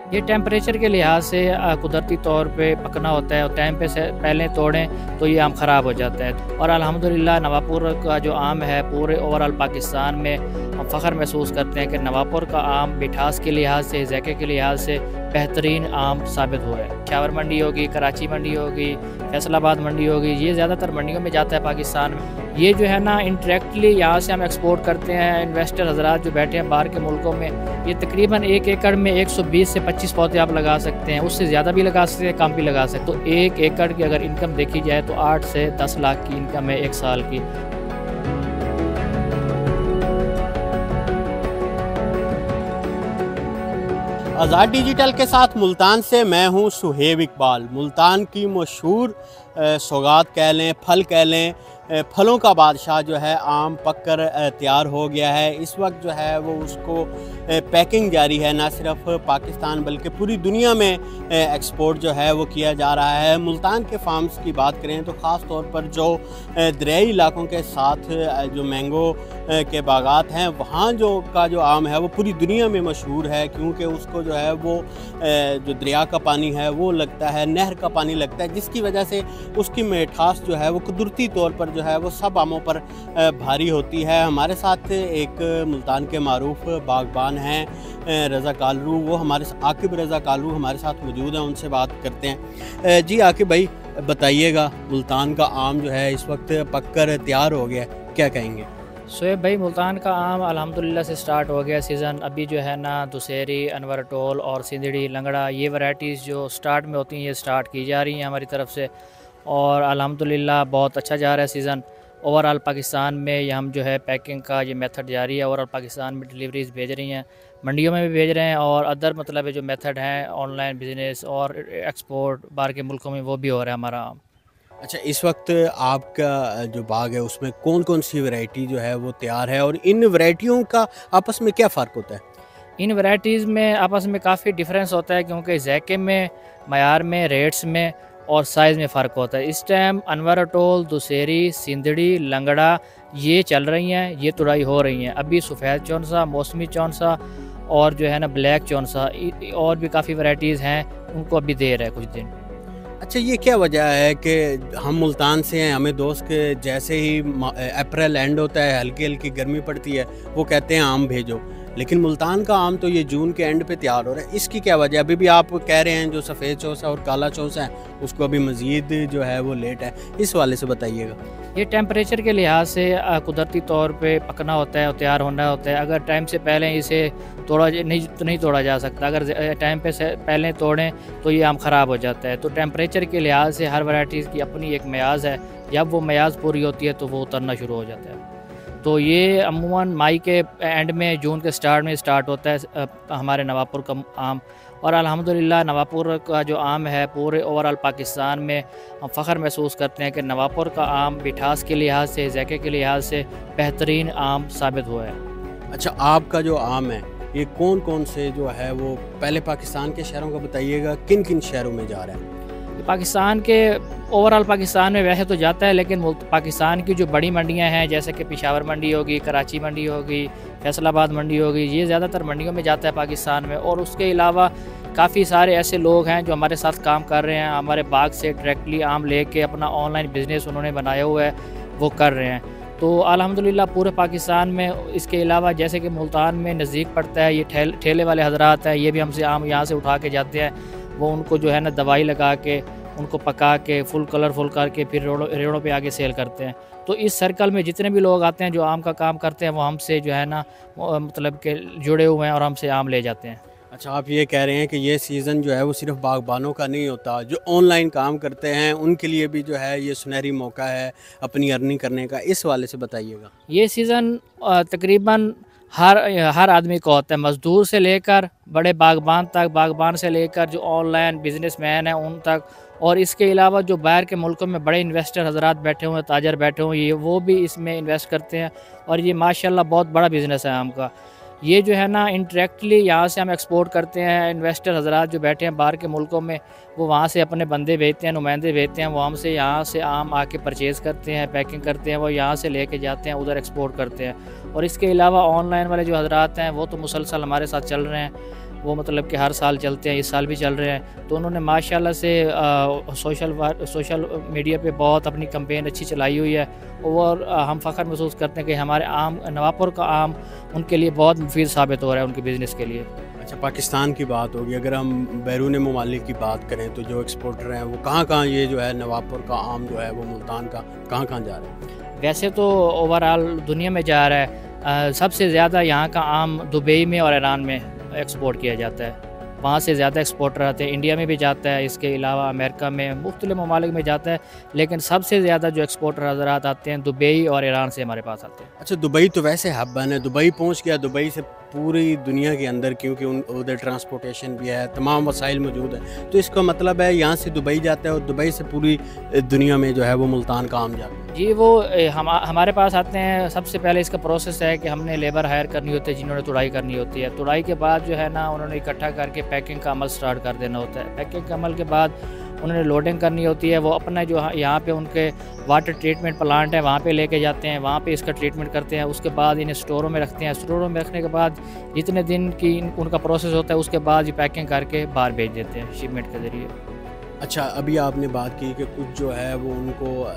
ये टेम्परेचर के लिहाज से कुदरती तौर पे पकना होता है और टाइम पे से पहले तोड़ें तो ये आम ख़राब हो जाता है। और अल्हम्दुलिल्लाह नवापुर का जो आम है पूरे ओवरऑल पाकिस्तान में हम फ़ख्र महसूस करते हैं कि नवापुर का आम मिठास के लिहाज से, ज़ायके के लिहाज से बेहतरीन आम साबित हुआ है। पेशावर मंडी होगी, कराची मंडी होगी, फैसलाबाद मंडी होगी, ये ज़्यादातर मंडियों में जाता है पाकिस्तान में। ये जो है ना इंटरेक्टली यहाँ से हम एक्सपोर्ट करते हैं। इन्वेस्टर हज़रात जो बैठे हैं बाहर के मुल्कों में, ये तकरीबन 1 एकड़ में 120 से 25 पौधे आप लगा सकते हैं, उससे ज़्यादा भी लगा सकते हैं, कम भी लगा सकते हैं। तो 1 एकड़ की अगर इनकम देखी जाए तो 8 से 10 लाख की इनकम है 1 साल की। आज़ाद डिजिटल के साथ मुल्तान से मैं हूं सुहेब इकबाल। मुल्तान की मशहूर सौगात कह लें, फल कह लें, फलों का बादशाह जो है आम पककर तैयार हो गया है। इस वक्त जो है वो उसको पैकिंग जारी है, ना सिर्फ पाकिस्तान बल्कि पूरी दुनिया में एक्सपोर्ट जो है वो किया जा रहा है। मुल्तान के फार्म्स की बात करें तो ख़ास तौर पर जो दरियाई इलाकों के साथ जो मैंगो के बागात हैं, वहाँ जो आम है वो पूरी दुनिया में मशहूर है, क्योंकि उसको जो है वो जो दरिया का पानी है वो लगता है, नहर का पानी लगता है, जिसकी वजह से उसकी मिठास जो है वो कुदरती तौर पर जो है वो सब आमों पर भारी होती है। हमारे साथ एक मुल्तान के मारूफ बागबान हैं रज़ा कालरू, वो आकिब रज़ा कालरू हमारे साथ मौजूद हैं, उनसे बात करते हैं। जी आकिब भाई बताइएगा, मुल्तान का आम जो है इस वक्त पककर तैयार हो गया, क्या कहेंगे? शोएब भाई, मुल्तान का आम अल्हम्दुलिल्लाह से स्टार्ट हो गया सीज़न। अभी जो है ना दुसेरी, अनवर टोल और सिंदड़ी, लंगड़ा, ये वैराइटीज़ जो स्टार्ट में होती हैं ये स्टार्ट की जा रही हैं हमारी तरफ से, और अल्हम्दुलिल्लाह बहुत अच्छा जा रहा है सीज़न। ओवरऑल पाकिस्तान में ये हम जो है पैकिंग का ये मेथड जारी है। ओवरऑल पाकिस्तान में डिलीवरीज़ भेज रही हैं, मंडियों में भी भेज रहे हैं, और अदर मतलब जो मेथड हैं ऑनलाइन बिज़नेस और एक्सपोर्ट बाहर के मुल्कों में वो भी हो रहा है हमारा आम। अच्छा, इस वक्त आपका जो बाग है उसमें कौन कौन सी वैरायटी जो है वो तैयार है, और इन वैरायटियों का आपस में क्या फ़र्क होता है? इन वैराइटीज़ में आपस में काफ़ी डिफरेंस होता है, क्योंकि ज़ायके में, मयार में, रेट्स में और साइज़ में फ़र्क होता है। इस टाइम अनवर टोल, दुसेरी, सिंदड़ी, लंगड़ा ये चल रही हैं, ये तुड़ाई हो रही हैं। अभी सफ़ेद चौनसा, मौसमी चौनसा और जो है ना ब्लैक चौनसा, और भी काफ़ी वैराइटीज़ हैं, उनको अभी देर है कुछ दिन। अच्छा, ये क्या वजह है कि हम मुल्तान से हैं, हमें दोस्त के जैसे ही अप्रैल एंड होता है, हल्की हल्की गर्मी पड़ती है, वो कहते हैं आम भेजो, लेकिन मुल्तान का आम तो ये जून के एंड पे तैयार हो रहा है, इसकी क्या वजह? अभी भी आप कह रहे हैं जो सफ़ेद चौसा और काला चौसा है उसको अभी मज़ीद जो है वो लेट है, इस वाले से बताइएगा। ये टेम्परेचर के लिहाज से कुदरती तौर पे पकना होता है और तैयार होना होता है। अगर टाइम से पहले इसे नहीं तोड़ा जा सकता। अगर टाइम पे से पहले तोड़ें तो ये आम ख़राब हो जाता है। तो टेम्परेचर के लिहाज से हर वैराइटीज़ की अपनी एक मियाज़ है, जब वो मियाज़ पूरी होती है तो वो उतरना शुरू हो जाता है। तो ये अमूमन मई के एंड में, जून के स्टार्ट में स्टार्ट होता है हमारे नवापुर का आम। और अल्हम्दुलिल्लाह नवापुर का जो आम है पूरे ओवरऑल पाकिस्तान में हम फ़ख्र महसूस करते हैं कि नवापुर का आम मिठास के लिहाज से, ज़ायके के लिहाज से बेहतरीन आम साबित हुआ है। अच्छा, आपका जो आम है ये कौन कौन से जो है वो पहले पाकिस्तान के शहरों का बताइएगा, किन किन शहरों में जा रहा है? पाकिस्तान के ओवरऑल पाकिस्तान में वैसे तो जाता है, लेकिन पाकिस्तान की जो बड़ी मंडियां हैं जैसे कि पेशावर मंडी होगी, कराची मंडी होगी, फैसलाबाद मंडी होगी, ये ज़्यादातर मंडियों में जाता है पाकिस्तान में। और उसके अलावा काफ़ी सारे ऐसे लोग हैं जो हमारे साथ काम कर रहे हैं, हमारे बाग से डायरेक्टली आम लेके अपना ऑनलाइन बिज़नेस उन्होंने बनाया हुआ है, वो कर रहे हैं। तो अल्हम्दुलिल्लाह पूरे पाकिस्तान में, इसके अलावा जैसे कि मुल्तान में नज़दीक पड़ता है, ये ठेले वाले हज़रात हैं, ये भी हमसे आम यहाँ से उठा के जाते हैं। वो उनको जो है ना दवाई लगा के, उनको पका के, फुल कलरफुल करके फिर रेड़ों पे आगे सेल करते हैं। तो इस सर्कल में जितने भी लोग आते हैं जो आम का काम करते हैं, वो हमसे जो है ना मतलब के जुड़े हुए हैं और हमसे आम ले जाते हैं। अच्छा, आप ये कह रहे हैं कि ये सीज़न जो है वो सिर्फ बागबानों का नहीं होता, जो ऑनलाइन काम करते हैं उनके लिए भी जो है ये सुनहरी मौका है अपनी अर्निंग करने का, इस वाले से बताइएगा। ये सीज़न तकरीबन हर आदमी को होता है, मज़दूर से लेकर बड़े बागबान तक, बागबान से लेकर जो ऑनलाइन बिजनेसमैन हैं उन तक, और इसके अलावा जो बाहर के मुल्कों में बड़े इन्वेस्टर हज़रात बैठे हुए हैं, ताजर बैठे हुए हैं, ये वो भी इसमें इन्वेस्ट करते हैं। और ये माशाल्लाह बहुत बड़ा बिज़नेस है आम का। ये जो है ना इंटरेक्टली यहाँ से हम एक्सपोर्ट करते हैं। इन्वेस्टर हज़रात जो बैठे हैं बाहर के मुल्कों में, वो वहाँ से अपने बंदे भेजते हैं, नुमाइंदे भेजते हैं, वो हमसे यहाँ से आम आके परचेज़ करते हैं, पैकिंग करते हैं, वो यहाँ से लेके जाते हैं, उधर एक्सपोर्ट करते हैं। और इसके अलावा ऑनलाइन वाले जो हज़रात हैं वो तो मुसलसल हमारे साथ चल रहे हैं। वो मतलब कि हर साल चलते हैं, इस साल भी चल रहे हैं। तो उन्होंने माशाल्लाह से सोशल मीडिया पे बहुत अपनी कैंपेन अच्छी चलाई हुई है और हम फ़ख्र महसूस करते हैं कि हमारे आम नवापुर का आम उनके लिए बहुत मुफीद साबित हो रहा है उनके बिज़नेस के लिए। अच्छा, पाकिस्तान की बात होगी, अगर हम बैरून ममालिक की बात करें तो जो एक्सपोर्टर हैं वो कहाँ ये जो है नवापुर का आम जो है वो मुल्तान का कहाँ जा रहा है? वैसे तो ओवरऑल दुनिया में जा रहा है, सबसे ज़्यादा यहाँ का आम दुबई में और ईरान में एक्सपोर्ट किया जाता है, वहाँ से ज़्यादा एक्सपोर्टर आते हैं। इंडिया में भी जाता है, इसके अलावा अमेरिका में, मुख्तलिफ ममालिक में जाता है, लेकिन सबसे ज़्यादा जो एक्सपोर्टर हज़रात आते हैं दुबई और ईरान से हमारे पास आते हैं। अच्छा, दुबई तो वैसे हब बन है, दुबई पहुँच गया, दुबई से पूरी दुनिया के अंदर, क्योंकि उधर ट्रांसपोर्टेशन भी है, तमाम वसाइल मौजूद है, तो इसका मतलब है यहाँ से दुबई जाता है और दुबई से पूरी दुनिया में जो है वो मुल्तान का आम जाता है। जी, वो हमारे पास आते हैं। सबसे पहले इसका प्रोसेस है कि हमने लेबर हायर करनी होती है जिन्होंने तुड़ाई करनी होती है। तुड़ाई के बाद जो है ना उन्होंने इकट्ठा करके पैकिंग का अमल स्टार्ट कर देना होता है। पैकिंग के अमल के बाद उन्होंने लोडिंग करनी होती है। वो अपना जो यहाँ पे उनके वाटर ट्रीटमेंट प्लांट है वहाँ पे लेके जाते हैं, वहाँ पे इसका ट्रीटमेंट करते हैं। उसके बाद इन्हें स्टोरों में रखते हैं। स्टोरों में रखने के बाद जितने दिन की उनका प्रोसेस होता है उसके बाद ये पैकिंग करके बाहर भेज देते हैं शिपमेंट के ज़रिए। अच्छा, अभी आपने बात की कि कुछ जो है वो उनको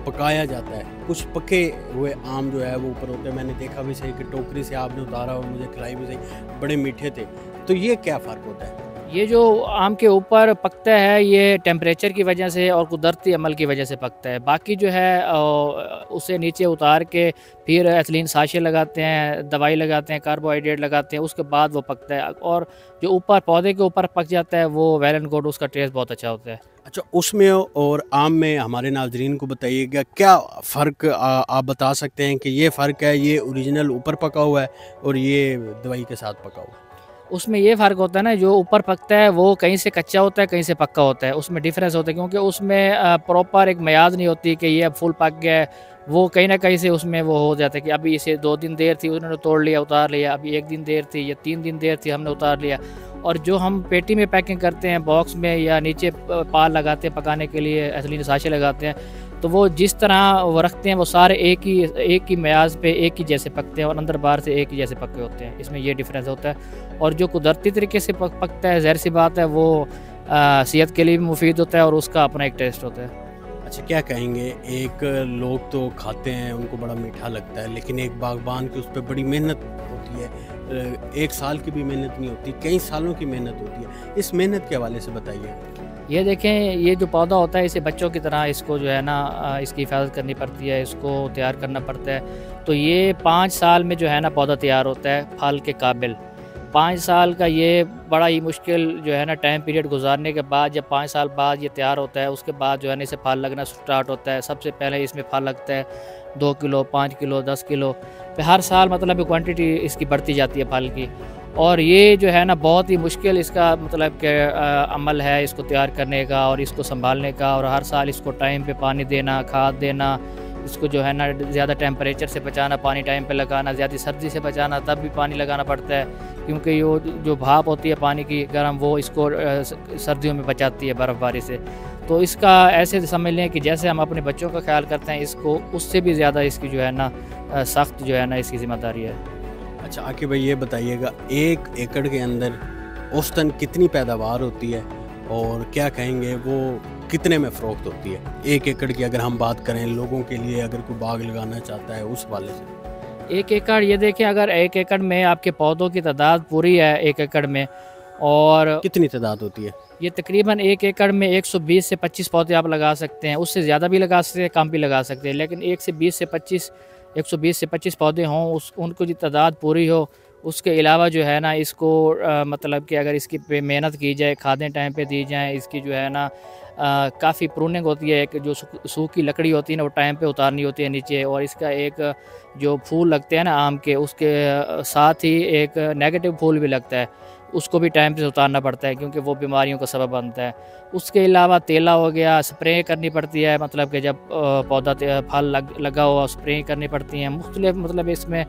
पकाया जाता है, कुछ पके हुए आम जो है वो ऊपर होते हैं। मैंने देखा भी सही कि टोकरी से आपने उतारा और मुझे खिलाई भी सही, बड़े मीठे थे। तो ये क्या फ़र्क होता है? ये जो आम के ऊपर पकता है ये टेम्परेचर की वजह से और कुदरती अमल की वजह से पकता है। बाकी जो है उसे नीचे उतार के फिर एथिलीन साशे लगाते हैं, दवाई लगाते हैं, कार्बोहाइड्रेट लगाते हैं, उसके बाद वो पकता है। और जो ऊपर पौधे के ऊपर पक जाता है वो वेल एंड गुड, उसका टेस्ट बहुत अच्छा होता है। अच्छा, उसमें और आम में हमारे नाज़रीन को बताइएगा क्या फ़र्क आप बता सकते हैं कि ये फ़र्क है, ये ओरिजिनल ऊपर पका हुआ है और ये दवाई के साथ पका हुआ है? उसमें ये फ़र्क होता है ना, जो ऊपर पकता है वो कहीं से कच्चा होता है, कहीं से पक्का होता है, उसमें डिफरेंस होता है। क्योंकि उसमें प्रॉपर एक मियाद नहीं होती कि ये अब फुल पक गया है। वो कहीं ना कहीं से उसमें वो हो जाता है कि अभी इसे 2 दिन देर थी उन्होंने तोड़ लिया, उतार लिया, अभी 1 दिन देर थी या 3 दिन देर थी हमने उतार लिया। और जो हम पेटी में पैकिंग करते हैं बॉक्स में या नीचे पाल लगाते हैं पकाने के लिए, एथिलीन साशे लगाते हैं, तो वो जिस तरह वो रखते हैं वो सारे एक ही म्याज पे एक ही जैसे पकते हैं और अंदर बाहर से एक ही जैसे पके होते हैं। इसमें ये डिफरेंस होता है। और जो कुदरती तरीके से पकता है, ज़ाहिर सी बात है, वो सेहत के लिए भी मुफीद होता है और उसका अपना एक टेस्ट होता है। अच्छा, क्या कहेंगे, एक लोग तो खाते हैं उनको बड़ा मीठा लगता है, लेकिन एक बागबान की उस पर बड़ी मेहनत होती है। 1 साल की भी मेहनत नहीं होती, कई सालों की मेहनत होती है। इस मेहनत के हवाले से बताइए। ये देखें, ये जो पौधा होता है इसे बच्चों की तरह इसको जो है ना इसकी हिफाजत करनी पड़ती है, इसको तैयार करना पड़ता है। तो ये 5 साल में जो है ना पौधा तैयार होता है फल के काबिल। 5 साल का ये बड़ा ही मुश्किल जो है ना टाइम पीरियड गुजारने के बाद जब 5 साल बाद ये तैयार होता है, उसके बाद जो है ना इसे फल लगना स्टार्ट होता है। सबसे पहले इसमें फल लगता है 2 किलो, 5 किलो, 10 किलो, फिर हर साल मतलब क्वांटिटी इसकी बढ़ती जाती है फल की। और ये जो है ना बहुत ही मुश्किल इसका मतलब कि अमल है इसको तैयार करने का और इसको संभालने का। और हर साल इसको टाइम पे पानी देना, खाद देना, इसको जो है ना ज़्यादा टेम्परेचर से बचाना, पानी टाइम पे लगाना, ज़्यादा सर्दी से बचाना, तब भी पानी लगाना पड़ता है। क्योंकि ये जो भाप होती है पानी की गर्म, वो इसको सर्दियों में बचाती है बर्फ़बारी से। तो इसका ऐसे समझ लें कि जैसे हम अपने बच्चों का ख्याल करते हैं, इसको उससे भी ज़्यादा इसकी जो है ना सख्त जो है ना इसकी ज़िम्मेदारी है। अच्छा आकिब भाई, ये बताइएगा 1 एकड़ के अंदर औसतन कितनी पैदावार होती है और क्या कहेंगे वो कितने में फ़रोख्त होती है? 1 एकड़ की अगर हम बात करें लोगों के लिए, अगर कोई बाग लगाना चाहता है उस वाले से। 1 एकड़, ये देखें अगर 1 एकड़ में आपके पौधों की तादाद पूरी है 1 एकड़ में, और कितनी तादाद होती है? ये तकरीबन 1 एकड़ में 120 से 25 पौधे आप लगा सकते हैं। उससे ज़्यादा भी लगा सकते हैं, कम भी लगा सकते हैं, लेकिन 120 से 25 पौधे हों, उनको जो तादाद पूरी हो। उसके अलावा जो है ना इसको मतलब कि अगर इसकी पे मेहनत की जाए, खादें टाइम पे दी जाएँ, इसकी जो है ना काफ़ी प्रूनिंग होती है, एक जो सूखी लकड़ी होती है ना वो टाइम पे उतारनी होती है नीचे। और इसका एक जो फूल लगते हैं ना आम के, उसके साथ ही एक नेगेटिव फूल भी लगता है, उसको भी टाइम पे उतारना पड़ता है क्योंकि वो बीमारियों का सबब बनता है। उसके अलावा तेला हो गया, स्प्रे करनी पड़ती है, मतलब कि जब पौधा फल लगा हुआ स्प्रे करनी पड़ती हैं। मुख्तलिफ मतलब इसमें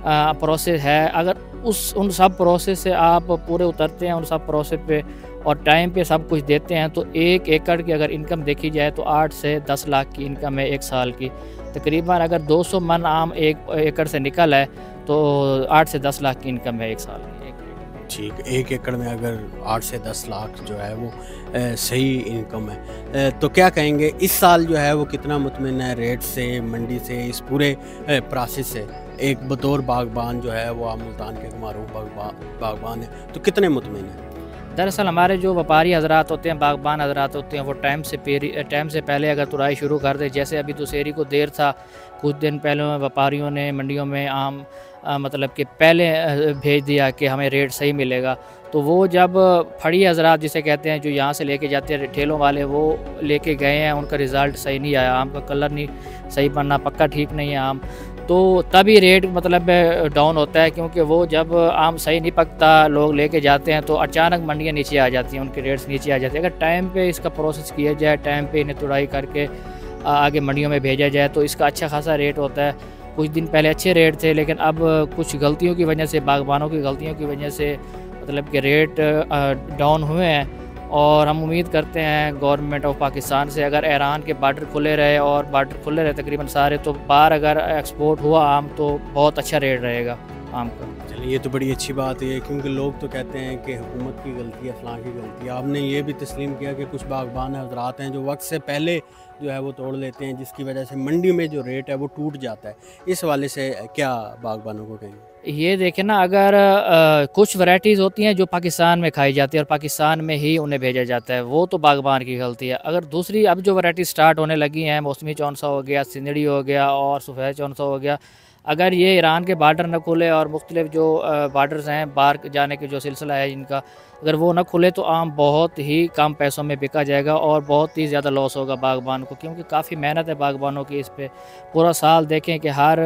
प्रोसेस है। अगर उन सब प्रोसेस से आप पूरे उतरते हैं, उन सब प्रोसेस पे और टाइम पे सब कुछ देते हैं, तो 1 एकड़ की अगर इनकम देखी जाए तो 8 से 10 लाख की इनकम है 1 साल की। तकरीबन अगर 200 मन आम 1 एकड़ से निकल है तो 8 से 10 लाख की इनकम है 1 साल की। ठीक, 1 एकड़ में अगर 8 से 10 लाख जो है वो सही इनकम है। तो क्या कहेंगे इस साल जो है वो कितना मुतमिन है रेट से, मंडी से, इस पूरे प्रोसेस से? एक बतौर बागबान जो है वो आप मुल्तान के मरूफ बागबान है, तो कितने मुतमिन हैं? दरअसल हमारे जो व्यापारी हजरात होते हैं, बागबान हजरात होते हैं, वो टाइम से पहले अगर तुड़ाई शुरू कर दे, जैसे अभी दशहरी को देर था, कुछ दिन पहले व्यापारियों ने मंडियों में आम मतलब कि पहले भेज दिया कि हमें रेट सही मिलेगा, तो वो जब फड़ी हजरात जिसे कहते हैं, जो यहाँ से लेके जाते हैं ठेलों वाले, वो लेके गए हैं, उनका रिज़ल्ट सही नहीं आया, आम का कलर नहीं सही बनना, पक्का ठीक नहीं है आम, तो तभी रेट मतलब डाउन होता है, क्योंकि वो जब आम सही नहीं पकता लोग लेके जाते हैं तो अचानक मंडियाँ नीचे आ जाती हैं, उनके रेट्स नीचे आ जाते हैं। अगर टाइम पे इसका प्रोसेस किया जाए, टाइम पे इन्हें तुड़ाई करके आगे मंडियों में भेजा जाए तो इसका अच्छा खासा रेट होता है। कुछ दिन पहले अच्छे रेट थे, लेकिन अब कुछ गलतियों की वजह से, बागबानों की गलतियों की वजह से मतलब कि रेट डाउन हुए हैं। और हम उम्मीद करते हैं गवर्नमेंट ऑफ पाकिस्तान से, अगर ईरान के बार्डर खुले रहे और बार्डर खुले रहे तकरीबन सारे, तो बाहर अगर एक्सपोर्ट हुआ आम तो बहुत अच्छा रेट रहेगा आम का। चलिए, ये तो बड़ी अच्छी बात है, क्योंकि लोग तो कहते हैं कि हुकूमत की गलती है, फलां की गलती है। आपने ये भी तस्लीम किया कि कुछ बागबान हजरात हैं जो वक्त से पहले जो है वो तोड़ लेते हैं, जिसकी वजह से मंडी में जो रेट है वो टूट जाता है। इस हवाले से क्या बागबानों को कहेंगे? ये देखें ना, अगर कुछ वैराइटीज़ होती हैं जो पाकिस्तान में खाई जाती है और पाकिस्तान में ही उन्हें भेजा जाता है, वो तो बागबान की गलती है। अगर दूसरी अब जो वैराइटी स्टार्ट होने लगी हैं, मौसमी चौनसा हो गया, सिंदड़ी हो गया और सफ़ेद चौनसा हो गया, अगर ये ईरान के बार्डर न खुले और मुख्तलिफ जो बार्डर्स हैं बाहर जाने के जो सिलसिला है इनका, अगर वो न खुले तो आम बहुत ही कम पैसों में बिका जाएगा और बहुत ही ज़्यादा लॉस होगा बागबान को, क्योंकि काफ़ी मेहनत है बागबानों की इस पे। पूरा साल देखें कि हर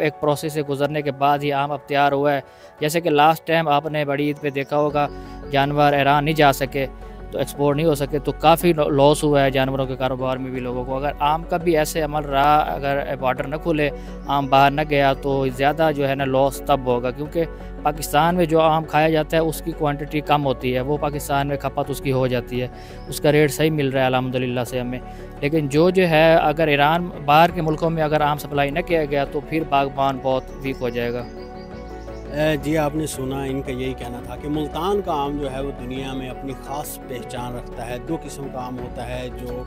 एक प्रोसेस से गुजरने के बाद ही आम अब तैयार हुआ है। जैसे कि लास्ट टाइम आपने बड़ी ईद पे देखा होगा, जानवर ईरान नहीं जा सके, तो एक्सपोर्ट नहीं हो सके, तो काफ़ी लॉस हुआ है जानवरों के कारोबार में भी लोगों को। अगर आम का भी ऐसे अमल रहा, अगर बॉर्डर न खुले, आम बाहर न गया, तो ज़्यादा जो है ना लॉस तब होगा, क्योंकि पाकिस्तान में जो आम खाया जाता है उसकी क्वांटिटी कम होती है, वो पाकिस्तान में खपत उसकी हो जाती है, उसका रेट सही मिल रहा है अल्हम्दुलिल्लाह से हमें। लेकिन जो है अगर ईरान बाहर के मुल्कों में अगर आम सप्लाई न किया गया तो फिर बागबान बहुत वीक हो जाएगा। जी, आपने सुना, इनका यही कहना था कि मुल्तान का आम जो है वो दुनिया में अपनी ख़ास पहचान रखता है। 2 किस्म का आम होता है जो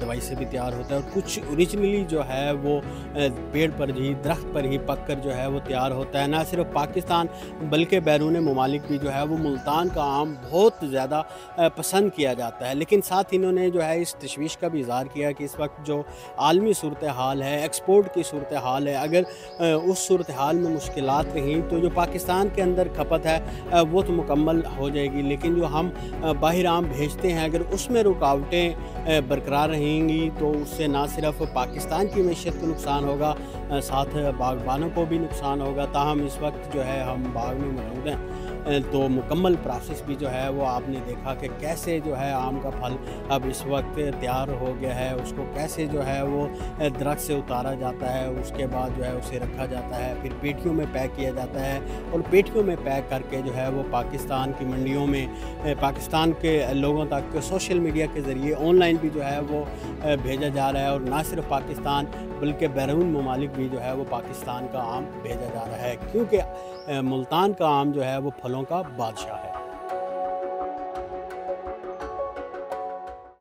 दवाई से भी तैयार होता है, और कुछ ओरिजिनली जो है वो पेड़ पर ही, दरख्त पर ही पक कर जो है वो तैयार होता है। ना सिर्फ पाकिस्तान बल्कि बैरून ममालिक भी जो है वो मुल्तान का आम बहुत ज़्यादा पसंद किया जाता है। लेकिन साथ इन्होंने जो है इस तशवीश का भी इज़हार किया कि इस वक्त जो आलमी सूरत हाल है, एक्सपोर्ट की सूरत हाल है, अगर उस सूरत हाल में मुश्किलात रहीं तो जो पाकिस्तान के अंदर खपत है वो तो मुकम्मल हो जाएगी, लेकिन जो हम बाहर आम भेजते हैं अगर उसमें रुकावटें बरकरार रहेंगी तो उससे ना सिर्फ पाकिस्तान की मैशत को नुकसान होगा, साथ बागबानों को भी नुकसान होगा। ताहम इस वक्त जो है हम बाग में मौजूद हैं तो मुकम्मल प्रोसेस भी जो है वो आपने देखा कि कैसे जो है आम का फल अब इस वक्त तैयार हो गया है, उसको कैसे जो है वो दरख्त से उतारा जाता है, उसके बाद जो है उसे रखा जाता है, फिर पेटियों में पैक किया जाता है और पेटियों में पैक करके जो है वो पाकिस्तान की मंडियों में पाकिस्तान के लोगों तक सोशल मीडिया के ज़रिए ऑनलाइन भी जो है वो भेजा जा रहा है। और ना सिर्फ पाकिस्तान बल्कि बैरून ममालिक भी जो है वो पाकिस्तान का आम भेजा जा रहा है, क्योंकि मुल्तान का आम जो है वो फलों का बादशाह है।